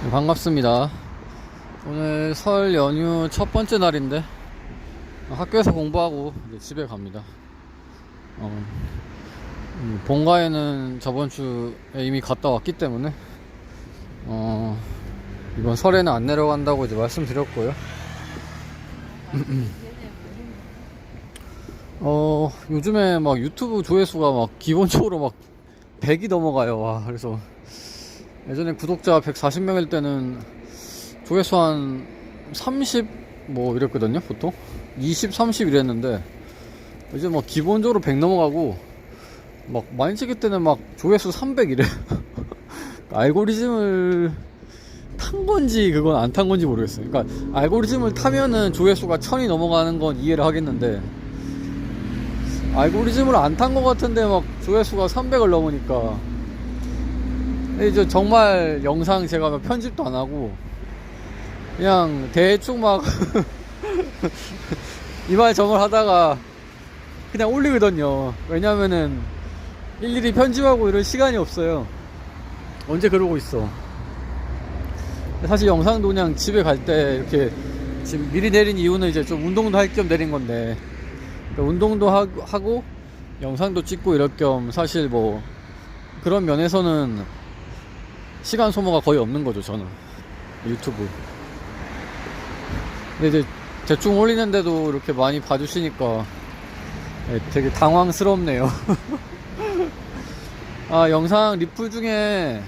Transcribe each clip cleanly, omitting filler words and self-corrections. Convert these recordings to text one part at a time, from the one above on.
네, 반갑습니다. 오늘 설 연휴 첫 번째 날인데 학교에서 공부하고 이제 집에 갑니다. 본가에는 저번 주에 이미 갔다 왔기 때문에 이번 설에는 안 내려간다고 이제 말씀드렸고요. 요즘에 막 유튜브 조회수가 막 기본적으로 막 100이 넘어가요. 와, 그래서 예전에 구독자 140명일 때는 조회수 한 30 뭐 이랬거든요. 보통 20, 30 이랬는데 이제 막 기본적으로 100 넘어가고 막 많이 찍을 때는 막 조회수 300 이래. 알고리즘을 탄 건지 그건 안 탄 건지 모르겠어요. 그러니까 알고리즘을 타면은 조회수가 1000이 넘어가는 건 이해를 하겠는데 알고리즘을 안 탄 것 같은데 막 조회수가 300을 넘으니까 이제 정말 영상 제가 편집도 안 하고 그냥 대충 막 이 말 저 말 하다가 그냥 올리거든요. 왜냐면은 일일이 편집하고 이럴 시간이 없어요. 언제 그러고 있어. 사실 영상도 그냥 집에 갈 때 이렇게 지금 미리 내린 이유는 이제 좀 운동도 할 겸 내린 건데 그러니까 운동도 하고 영상도 찍고 이럴 겸 사실 뭐 그런 면에서는 시간 소모가 거의 없는 거죠, 저는. 유튜브. 근데 이제 대충 올리는데도 이렇게 많이 봐주시니까 되게 당황스럽네요. 아, 영상 리플 중에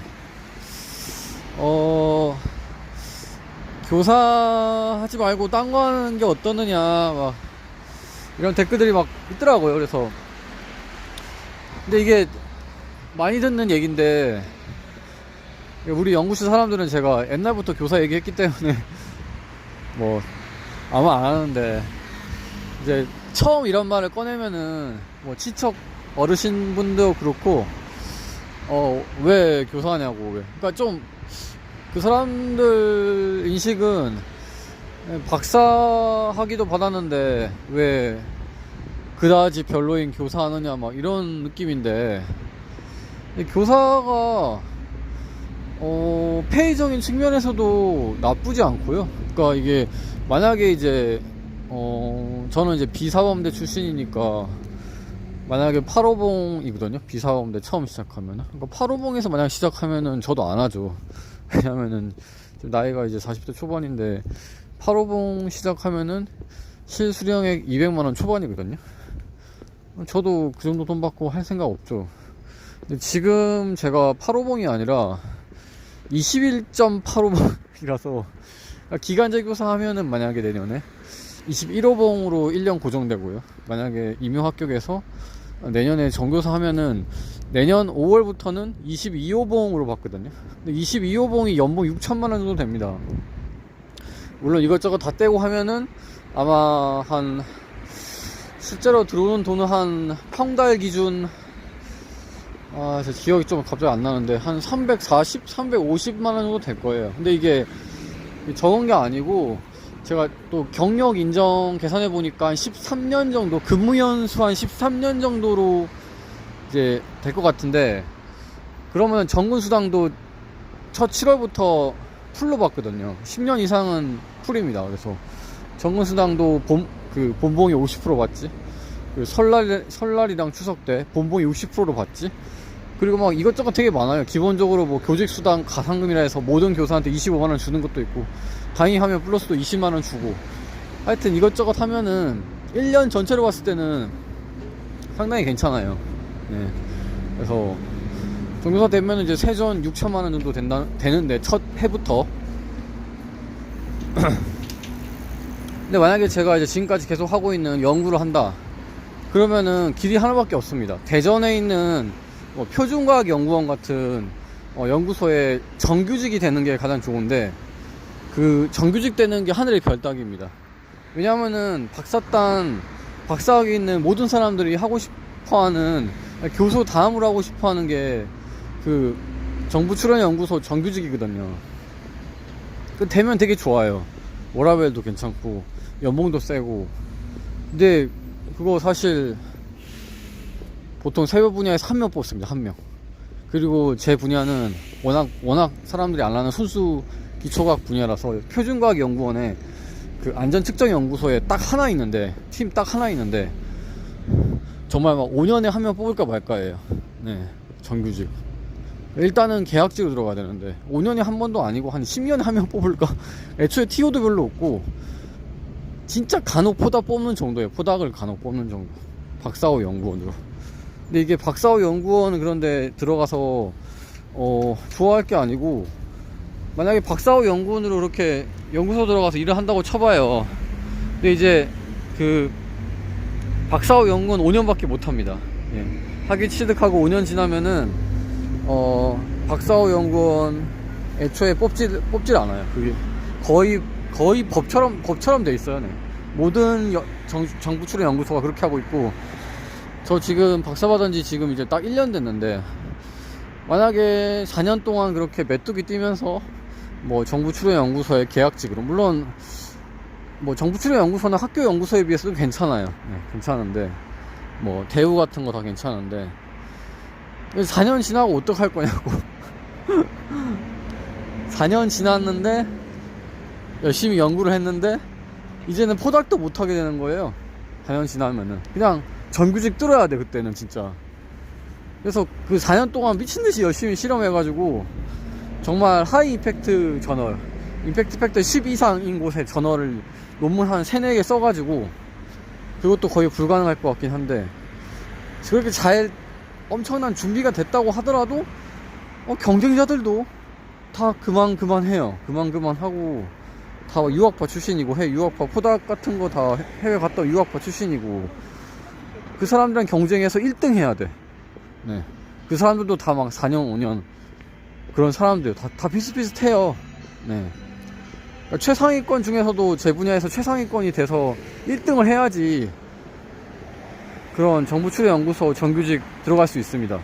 교사 하지 말고 딴 거 하는 게 어떠느냐 막 이런 댓글들이 막 있더라고요. 그래서 근데 이게 많이 듣는 얘기인데 우리 연구실 사람들은 제가 옛날부터 교사 얘기했기 때문에 뭐 아마 안 하는데 이제 처음 이런 말을 꺼내면은 뭐 친척 어르신분도 그렇고 왜 교사하냐고 왜. 그러니까 좀 그 사람들 인식은 박사 학위도 받았는데 왜 그다지 별로인 교사 하느냐 막 이런 느낌인데 교사가 페이적인 측면에서도 나쁘지 않고요. 그러니까 이게 만약에 이제 저는 이제 비사범대 출신이니까 만약에 8호봉이거든요. 비사범대 처음 시작하면은. 그러니까 8호봉에서 만약 시작하면은 저도 안 하죠. 왜냐면은 나이가 이제 40대 초반인데 8호봉 시작하면은 실수령액 200만원 초반이거든요. 저도 그 정도 돈 받고 할 생각 없죠. 근데 지금 제가 8호봉이 아니라 21.85봉이라서 기간제 교사 하면은 만약에 내년에 21호봉으로 1년 고정되고요. 만약에 임용 합격해서 내년에 정교사 하면은 내년 5월부터는 22호봉으로 받거든요. 근데 22호봉이 연봉 6천만원 정도 됩니다. 물론 이것저것 다 떼고 하면은 아마 한 실제로 들어오는 돈은 한 평달 기준 제 기억이 좀 갑자기 안 나는데 한 340, 350만원 정도 될 거예요. 근데 이게 적은 게 아니고 제가 또 경력 인정 계산해 보니까 한 13년 정도 근무 연수 한 13년 정도로 이제 될 것 같은데 그러면 정근 수당도 첫 7월부터 풀로 받거든요. 10년 이상은 풀입니다. 그래서 정근 수당도 본봉이 50% 받지. 설날이랑 추석 때 본봉이 60%로 받지. 그리고 막 이것저것 되게 많아요. 기본적으로 뭐 교직수당 가상금이라 해서 모든 교사한테 25만원 주는 것도 있고 강의하면 플러스도 20만원 주고 하여튼 이것저것 하면은 1년 전체로 봤을 때는 상당히 괜찮아요. 네. 그래서 정교사 되면 이제 세전 6천만원 정도 되는데 첫 해부터 근데 만약에 제가 이제 지금까지 계속 하고 있는 연구를 한다 그러면은 길이 하나밖에 없습니다. 대전에 있는 표준과학연구원 같은 연구소에 정규직이 되는 게 가장 좋은데 그 정규직 되는 게 하늘의 별따기입니다. 왜냐면은 박사학위 있는 모든 사람들이 하고 싶어하는 교수 다음으로 하고 싶어하는 게 그 정부 출연 연구소 정규직이거든요. 그 되면 되게 좋아요. 워라밸도 괜찮고 연봉도 세고. 근데 그거 사실 보통 세부 분야에서 1명 뽑습니다. 1명. 그리고 제 분야는 워낙 사람들이 안 하는 순수 기초과학 분야라서 표준과학연구원에 그 안전측정연구소에 딱 하나 있는데, 팀 딱 하나 있는데 정말 막 5년에 한 명 뽑을까 말까예요. 네, 정규직. 일단은 계약직으로 들어가야 되는데 5년에 한 번도 아니고 한 10년에 한 명 뽑을까. 애초에 TO도 별로 없고 진짜 간혹 포닥 뽑는 정도예요. 포닥을 간혹 뽑는 정도. 박사호 연구원으로. 근데 이게 박사호 연구원 그런데 들어가서 좋아할 게 아니고, 만약에 박사호 연구원으로 이렇게 연구소 들어가서 일을 한다고 쳐봐요. 근데 이제 그 박사호 연구원 5년밖에 못합니다. 예. 학위 취득하고 5년 지나면은 박사호 연구원 애초에 뽑질 않아요. 그게 거의 법처럼 돼 있어요. 네. 모든 정부 출연 연구소가 그렇게 하고 있고, 저 지금 박사 받은 지 지금 이제 딱 1년 됐는데, 만약에 4년 동안 그렇게 메뚜기 뛰면서 뭐 정부 출연 연구소의 계약직으로, 물론 뭐 정부 출연 연구소는 학교 연구소에 비해서도 괜찮아요. 네, 괜찮은데 뭐 대우 같은 거 다 괜찮은데 4년 지나고 어떡할 거냐고. 4년 지났는데 열심히 연구를 했는데 이제는 포닥도 못하게 되는 거예요. 4년 지나면은 그냥 정규직 뚫어야 돼, 그때는 진짜. 그래서 그 4년 동안 미친듯이 열심히 실험해가지고 정말 하이 임팩트 저널, 임팩트 팩터 10 이상인 곳에 저널을 논문 한 3, 4개 써가지고, 그것도 거의 불가능할 것 같긴 한데, 그렇게 잘 엄청난 준비가 됐다고 하더라도 경쟁자들도 다 그만 해요. 그만 하고 다 유학파 출신이고, 유학파 포닥 같은 거 다 해외 갔다 온 유학파 출신이고, 그 사람들이랑 경쟁해서 1등 해야 돼. 네. 그 사람들도 다 막 4년 5년 그런 사람들 다 비슷비슷해요. 네. 그러니까 최상위권 중에서도 제 분야에서 최상위권이 돼서 1등을 해야지 그런 정부 출연 연구소 정규직 들어갈 수 있습니다.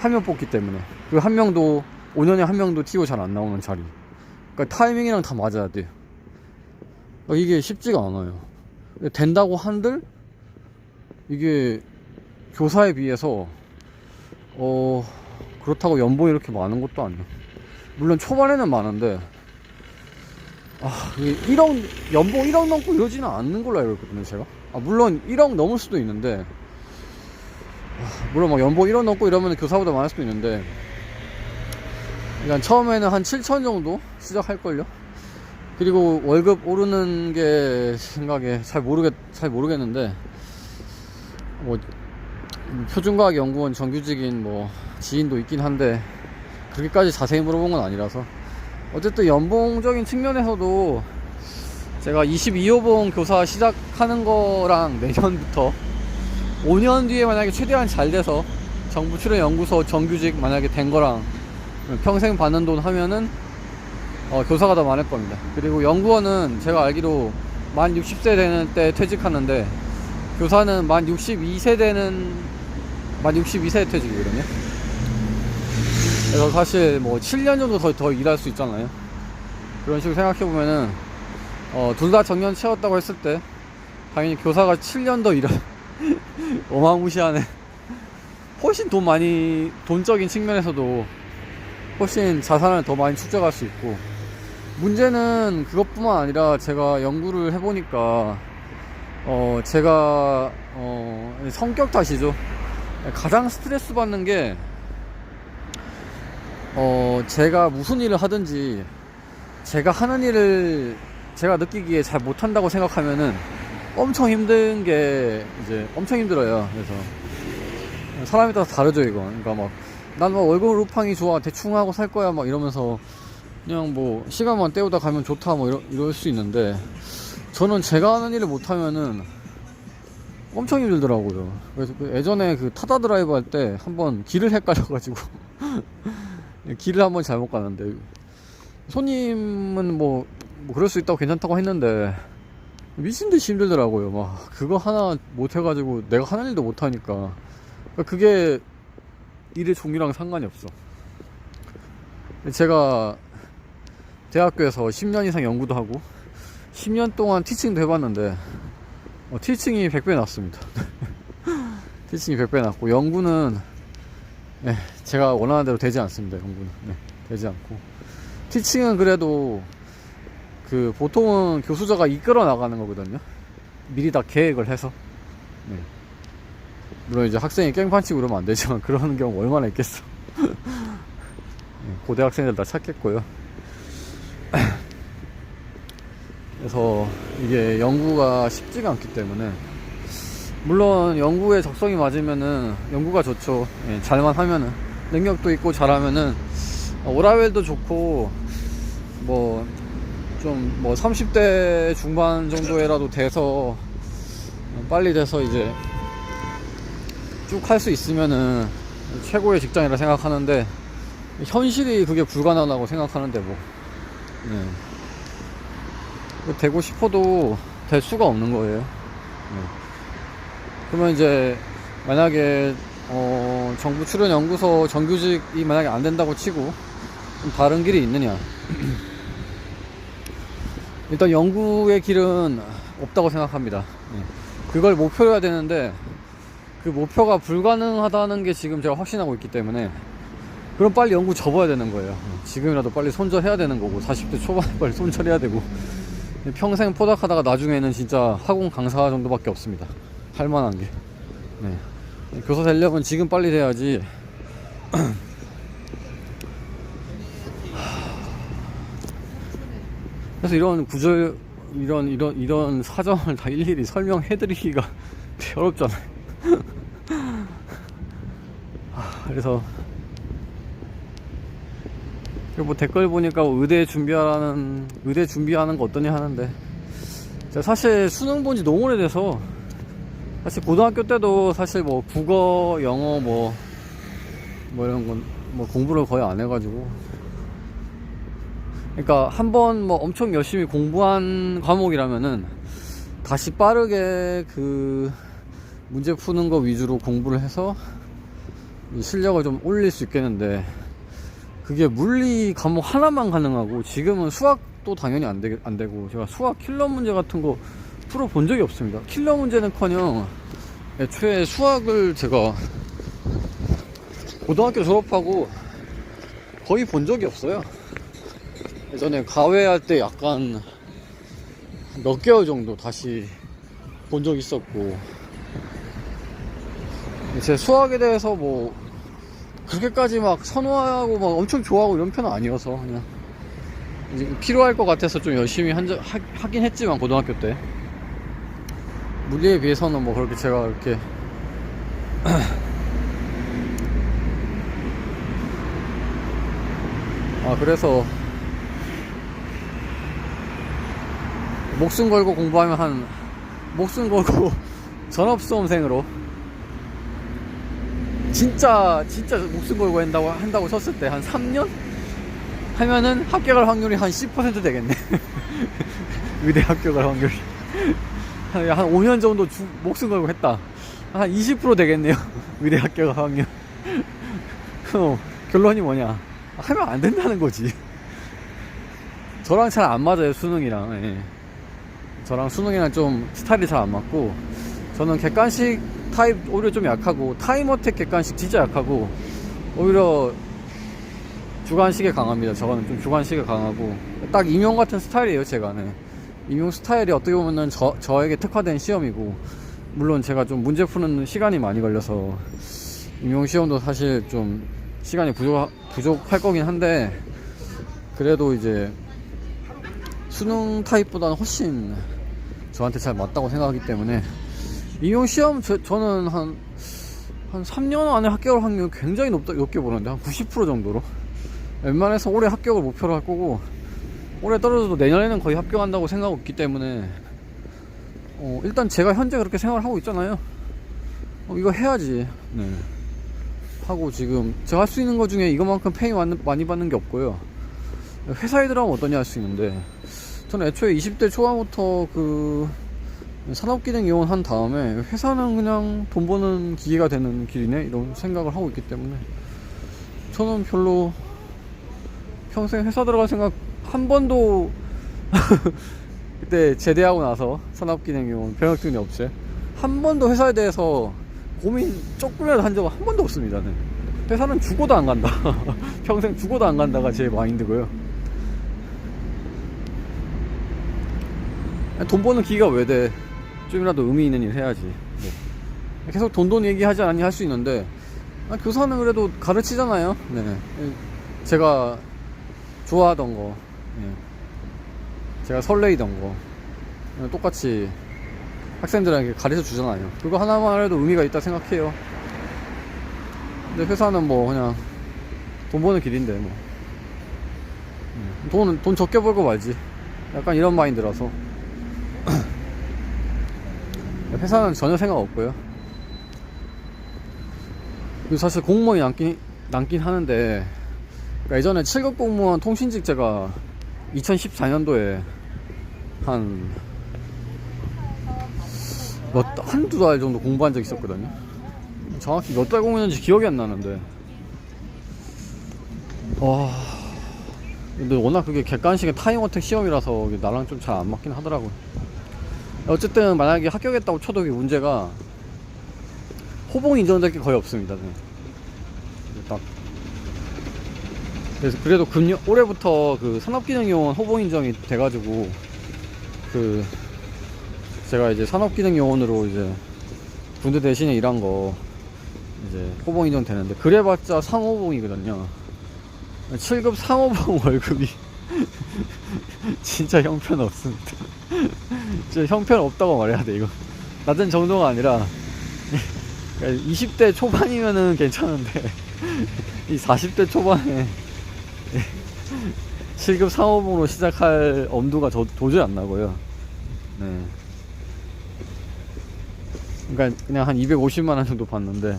한 명 뽑기 때문에. 그 한 명도 5년에 한 명도 TO 잘 안 나오는 자리. 그러니까 타이밍이랑 다 맞아야 돼요. 그러니까 이게 쉽지가 않아요. 된다고 한들 이게 교사에 비해서 그렇다고 연봉이 이렇게 많은 것도 아니에요. 물론 초반에는 많은데 1억 연봉 1억 넘고 이러지는 않는 걸로 알고 있거든요, 제가. 물론 1억 넘을 수도 있는데, 물론 막 연봉 1억 넘고 이러면 교사보다 많을 수도 있는데, 그러니까 처음에는 한 7천 정도 시작할걸요. 그리고 월급 오르는 게 생각에 잘 모르겠는데, 뭐 표준과학연구원 정규직인 뭐 지인도 있긴 한데 그렇게까지 자세히 물어본 건 아니라서, 어쨌든 연봉적인 측면에서도 제가 22호봉 교사 시작하는 거랑 내년부터 5년 뒤에 만약에 최대한 잘 돼서 정부 출연 연구소 정규직 만약에 된 거랑 평생 받는 돈 하면은 교사가 더 많을 겁니다. 그리고 연구원은 제가 알기로 만 60세 되는 때 퇴직하는데, 교사는 만 62세 퇴직이거든요. 그래서 사실 뭐 7년 정도 더 일할 수 있잖아요. 그런 식으로 생각해보면은 둘 다 정년 채웠다고 했을 때 당연히 교사가 7년 더 일할 어마무시하네. 훨씬 돈적인 측면에서도 훨씬 자산을 더 많이 축적할 수 있고, 문제는 그것뿐만 아니라 제가 연구를 해보니까 제가 성격 탓이죠. 가장 스트레스 받는 게 제가 무슨 일을 하든지 제가 하는 일을 제가 느끼기에 잘 못한다고 생각하면은 엄청 힘든 게 이제 엄청 힘들어요. 그래서 사람에 따라서 다르죠, 이건. 그러니까 막 난 막 월급 루팡이 좋아, 대충 하고 살 거야 막 이러면서 그냥 뭐 시간만 때우다 가면 좋다 뭐 이럴 수 있는데, 저는 제가 하는 일을 못하면은 엄청 힘들더라고요. 그래서 예전에 그 타다 드라이브 할 때 한번 길을 헷갈려가지고 길을 한번 잘못 가는데, 손님은 뭐 그럴 수 있다고 괜찮다고 했는데 미친듯이 힘들더라고요. 막 그거 하나 못해가지고 내가 하는 일도 못하니까. 그게 일의 종류랑 상관이 없어. 제가 대학교에서 10년 이상 연구도 하고 10년 동안 티칭도 해봤는데 티칭이 100배 낫습니다. 티칭이 100배 낫고, 연구는 제가 원하는 대로 되지 않습니다. 연구는 되지 않고, 티칭은 그래도 그 보통은 교수자가 이끌어 나가는 거거든요. 미리 다 계획을 해서. 네. 물론 이제 학생이 깽판치고 그러면 안 되지만 그러는 경우 얼마나 있겠어. 고대학생들 다 찾겠고요. 그래서 이게 연구가 쉽지가 않기 때문에, 물론 연구에 적성이 맞으면은 연구가 좋죠. 예, 잘만 하면은, 능력도 있고 잘하면은 오라벨도 좋고, 뭐 좀 뭐 30대 중반 정도에라도 돼서, 빨리 돼서 이제 쭉 할 수 있으면은 최고의 직장이라 생각하는데, 현실이 그게 불가능하다고 생각하는데 뭐, 네. 되고 싶어도 될 수가 없는 거예요. 네. 그러면 이제 만약에 정부 출연 연구소 정규직이 만약에 안 된다고 치고 좀 다른 길이 있느냐? 일단 연구의 길은 없다고 생각합니다. 네. 그걸 목표로 해야 되는데 그 목표가 불가능하다는 게 지금 제가 확신하고 있기 때문에, 그럼 빨리 연구 접어야 되는 거예요. 지금이라도 빨리 손절해야 되는 거고, 40대 초반에 빨리 손절해야 되고, 평생 포닥하다가 나중에는 진짜 학원 강사 정도밖에 없습니다. 할 만한 게. 네. 교사 되려면 지금 빨리 돼야지. 그래서 이런 구절, 이런 사정을 다 일일이 설명해드리기가 되게 어렵잖아요. 그래서 뭐 댓글 보니까 의대 준비하는 거 어떠냐 하는데, 제가 사실 수능 본지 너무 오래돼서, 사실 고등학교 때도 사실 뭐 국어, 영어 뭐 이런 건 뭐 공부를 거의 안 해가지고, 그러니까 한번 뭐 엄청 열심히 공부한 과목이라면은 다시 빠르게 그 문제 푸는 거 위주로 공부를 해서 실력을 좀 올릴 수 있겠는데, 그게 물리 과목 하나만 가능하고, 지금은 수학도 당연히 안 되고, 제가 수학 킬러 문제 같은 거 풀어본 적이 없습니다. 킬러 문제는커녕 애초에 수학을 제가 고등학교 졸업하고 거의 본 적이 없어요. 예전에 가외할 때 약간 몇 개월 정도 다시 본 적 있었고, 제 수학에 대해서 뭐 그렇게까지 막 선호하고 막 엄청 좋아하고 이런 편은 아니어서, 그냥 이제 필요할 것 같아서 좀 열심히 하긴 했지만, 고등학교 때 물리에 비해서는 뭐 그렇게 제가 이렇게 그래서 목숨 걸고 공부하면 목숨 걸고 전업수험생으로 진짜 목숨 걸고 한다고 쳤을 때 한 3년 하면은 합격할 확률이 한 10% 되겠네. 의대 합격할 확률이 한 5년 정도 목숨 걸고 했다, 한 20% 되겠네요. 의대 합격할 확률. 결론이 뭐냐? 하면 안 된다는 거지. 저랑 잘 안 맞아요, 수능이랑. 예. 저랑 수능이랑 좀 스타일이 잘 안 맞고, 저는 객관식 타입 오히려 좀 약하고, 타임어택 객관식 진짜 약하고, 오히려 주관식에 강합니다. 저거는 좀 주관식에 강하고, 딱 임용 같은 스타일이에요, 제가. 네. 임용 스타일이 어떻게 보면은 저에게 특화된 시험이고, 물론 제가 좀 문제 푸는 시간이 많이 걸려서 임용 시험도 사실 좀 시간이 부족할 거긴 한데, 그래도 이제 수능 타입보다는 훨씬 저한테 잘 맞다고 생각하기 때문에, 임용 시험 저는 한 3년 안에 합격할 확률 굉장히 높게 보는데, 한 90% 정도로. 웬만해서 올해 합격을 목표로 할 거고, 올해 떨어져도 내년에는 거의 합격한다고 생각하고 있기 때문에, 일단 제가 현재 그렇게 생각을 하고 있잖아요. 이거 해야지. 네. 하고 지금 제가 할 수 있는 것 중에 이거만큼 페이 많이 받는 게 없고요. 회사에 들어가면 어떠냐 할 수 있는데, 저는 애초에 20대 초반부터 그 산업기능 이용 한 다음에 회사는 그냥 돈 버는 기회가 되는 길이네, 이런 생각을 하고 있기 때문에, 저는 별로 평생 회사 들어갈 생각 한 번도 그때 제대하고 나서 산업기능이용 병역등록 업체 한 번도 회사에 대해서 고민 조금이라도 한 적은 한 번도 없습니다. 네. 회사는 죽어도 안 간다. 평생 죽어도 안 간다가 제 마인드고요. 돈 버는 기회가 왜 돼? 좀이라도 의미 있는 일 해야지. 뭐. 계속 돈 얘기하지 않니 할 수 있는데, 교사는 그래도 가르치잖아요. 네. 제가 좋아하던 거, 제가 설레이던 거, 똑같이 학생들에게 가르쳐 주잖아요. 그거 하나만 해도 의미가 있다 생각해요. 근데 회사는 뭐 그냥 돈 버는 길인데 뭐 돈 적게 벌고 말지, 약간 이런 마인드라서 회사는 전혀 생각 없고요. 그리고 사실 공무원이 남긴 하는데, 그러니까 예전에 7급 공무원 통신직 제가 2014년도에 한두 달 정도 공부한 적 있었거든요. 정확히 몇 달 공부했는지 기억이 안 나는데, 근데 워낙 그게 객관식의 타임어택 시험이라서 나랑 좀 잘 안 맞긴 하더라고요. 어쨌든 만약에 합격했다고 쳐도 그게 문제가 호봉 인정될 게 거의 없습니다. 네. 딱. 그래서 그래도 올해부터 그 산업기능요원 호봉 인정이 돼가지고, 제가 이제 산업기능요원으로 이제 군대 대신에 일한 거 이제 호봉 인정 되는데, 그래봤자 상호봉이거든요. 7급 상호봉 월급이 진짜 형편없습니다. 진짜 형편없다고 말해야 돼. 이거 낮은 정도가 아니라 20대 초반이면은 괜찮은데 이 40대 초반에 7급 상호봉으로 시작할 엄두가 도저히 안 나고요. 네. 그러니까 그냥 한 250만원 정도 받는데,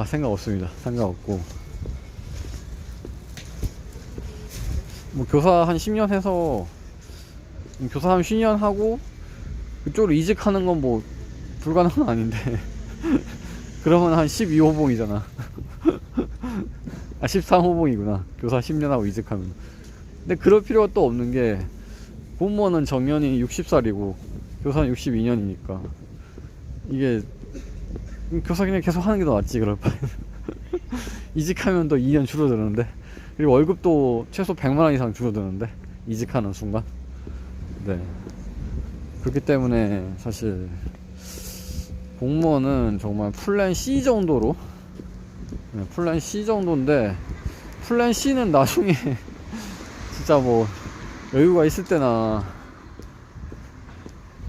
생각 없습니다. 생각 없고, 뭐 교사 한 10년 해서, 교사 한 10년 하고 그쪽으로 이직하는 건 뭐 불가능한 건 아닌데 그러면 한 12호봉이잖아. 13호봉이구나. 교사 10년 하고 이직하면. 근데 그럴 필요가 또 없는 게, 공무원은 정년이 60살이고 교사는 62년이니까 이게 교사 그냥 계속 하는 게 더 낫지, 그럴 바에. 이직하면 또 2년 줄어드는데, 그리고 월급도 최소 100만원 이상 줄어드는데, 이직하는 순간. 네. 그렇기 때문에 사실 공무원은 정말 플랜 C 정도로, 플랜 C 정도인데, 플랜 C는 나중에 진짜 뭐 여유가 있을 때나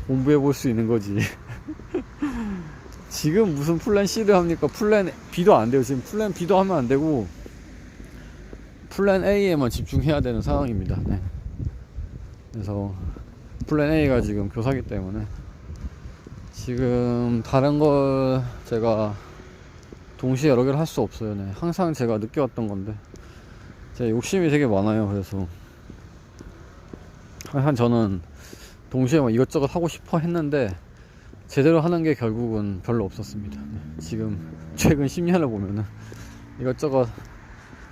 공부해 볼 수 있는 거지. 지금 무슨 플랜 C를 합니까? 플랜 B도 안 돼요. 지금 플랜 B도 하면 안 되고 플랜 A에만 집중해야 되는 상황입니다. 네. 그래서 플랜 A가 지금 교사기 때문에 지금 다른 걸 제가 동시에 여러 개를 할 수 없어요. 네. 항상 제가 느껴왔던 건데, 제가 욕심이 되게 많아요. 그래서 항상 저는 동시에 막 이것저것 하고 싶어 했는데 제대로 하는 게 결국은 별로 없었습니다. 네. 지금 최근 10년을 보면은 이것저것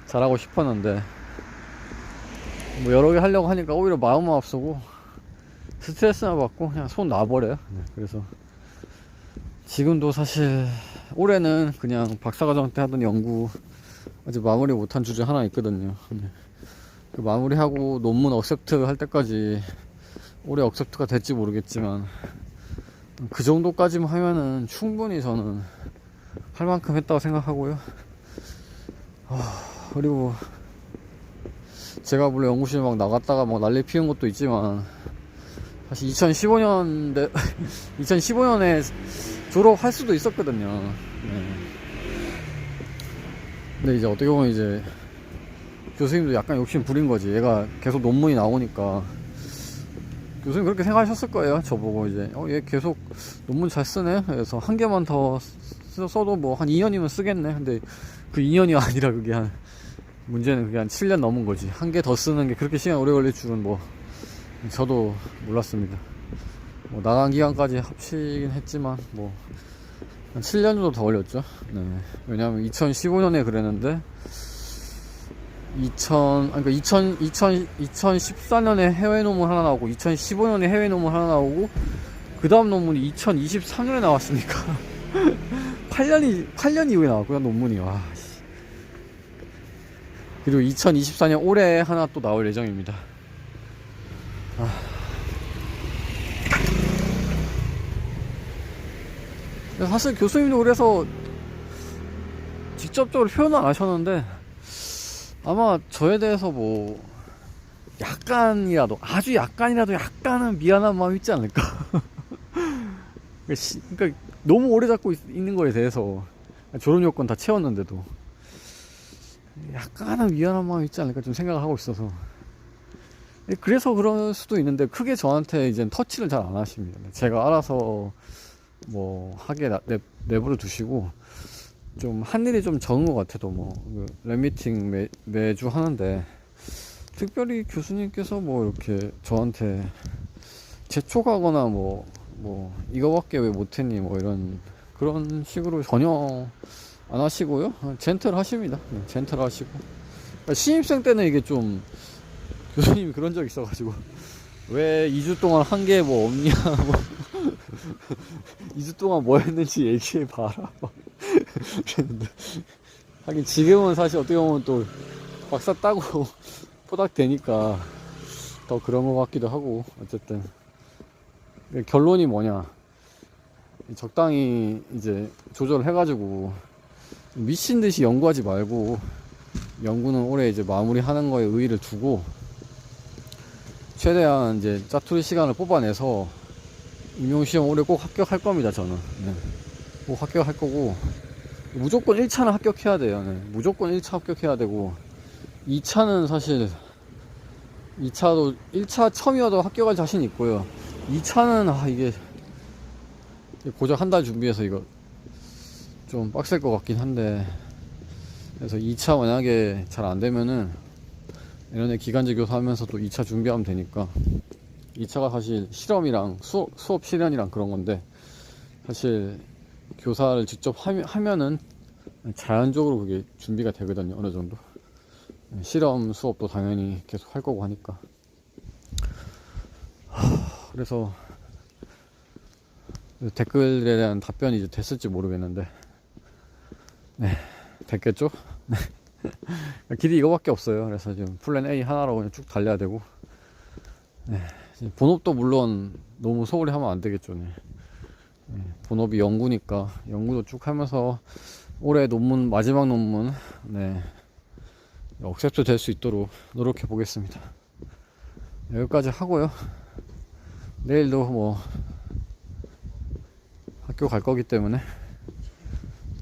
잘하고 싶었는데 뭐 여러 개 하려고 하니까 오히려 마음은 앞서고 스트레스만 받고 그냥 손 놔버려요. 네. 그래서 지금도 사실 올해는 그냥 박사과정 때 하던 연구 아직 마무리 못한 주제 하나 있거든요. 네. 그 마무리하고 논문 억셉트 할 때까지 올해 억셉트가 될지 모르겠지만 그 정도까지만 하면은 충분히 저는 할 만큼 했다고 생각하고요. 그리고 제가 물론 연구실 막 나갔다가 막 난리 피운 것도 있지만, 사실 2015년에 졸업할 수도 있었거든요. 네. 근데 이제 어떻게 보면 이제 교수님도 약간 욕심 부린 거지. 얘가 계속 논문이 나오니까 교수님 그렇게 생각하셨을 거예요. 저보고 이제 얘 계속 논문 잘 쓰네. 그래서 한 개만 더 써도 뭐 한 2년이면 쓰겠네. 근데 그 2년이 아니라 문제는 그게 한 7년 넘은 거지. 한 개 더 쓰는 게 그렇게 시간 오래 걸릴 줄은 뭐 저도 몰랐습니다. 뭐 나간 기간까지 합치긴 했지만 뭐 한 7년 정도 더 걸렸죠. 네. 왜냐면 2015년에 그랬는데 2014년에 해외 논문 하나 나오고 2015년에 해외 논문 하나 나오고 그 다음 논문이 2023년에 나왔으니까 8년 이후에 나왔구나, 논문이. 와. 그리고 2024년 올해 하나 또 나올 예정입니다. 사실 교수님도 그래서 직접적으로 표현은 안 하셨는데 아마 저에 대해서 뭐 약간이라도, 아주 약간이라도 약간은 미안한 마음이 있지 않을까. 그러니까 너무 오래 잡고 있는 거에 대해서 졸업 요건 다 채웠는데도 약간은 미안한 마음이 있지 않을까 좀 생각을 하고 있어서, 그래서 그럴 수도 있는데 크게 저한테 이제 터치를 잘 안 하십니다. 제가 알아서 뭐 하게 내버려 두시고, 좀 한 일이 좀 적은 것 같아도 뭐 랩미팅 매주 하는데 특별히 교수님께서 뭐 이렇게 저한테 재촉하거나 뭐 이거밖에 왜 못했니 뭐 이런 그런 식으로 전혀 안 하시고요. 젠틀 하십니다. 젠틀 하시고, 신입생 때는 이게 좀 교수님이 그런 적 있어가지고 왜 2주 동안 한 게 뭐 없냐 뭐 2주 동안 뭐 했는지 얘기해 봐라 그랬는데, 하긴 지금은 사실 어떻게 보면 또 박사 따고 포닥 되니까 더 그런 것 같기도 하고, 어쨌든 결론이 뭐냐, 적당히 이제 조절을 해가지고 미친 듯이 연구하지 말고, 연구는 올해 이제 마무리하는 거에 의의를 두고 최대한 이제 짜투리 시간을 뽑아내서 임용시험 올해 꼭 합격할 겁니다. 저는 꼭 합격할 거고, 무조건 1차는 합격해야 돼요. 무조건 1차 합격해야 되고, 2차는 사실 2차도 1차 처음이어도 합격할 자신 있고요. 2차는 이게 고작 한 달 준비해서 이거 좀 빡셀 것 같긴 한데, 그래서 2차 만약에 잘 안되면은 내년에 기간제 교사하면서 또 2차 준비하면 되니까, 2차가 사실 실험이랑 수업 실현이랑 그런 건데, 사실 교사를 직접 하면은 자연적으로 그게 준비가 되거든요. 어느 정도 실험 수업도 당연히 계속 할 거고 하니까. 그래서 댓글에 대한 답변이 이제 됐을지 모르겠는데, 네, 됐겠죠? 길이 이거밖에 없어요. 그래서 지금 플랜 A 하나로 그냥 쭉 달려야 되고, 네, 본업도 물론 너무 소홀히 하면 안 되겠죠. 네. 본업이 연구니까 연구도 쭉 하면서 올해 논문, 마지막 논문 억셉트 될 수 있도록 노력해 보겠습니다. 여기까지 하고요. 내일도 뭐 학교 갈 거기 때문에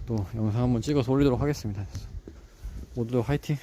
또 영상 한번 찍어서 올리도록 하겠습니다. 모두들 화이팅!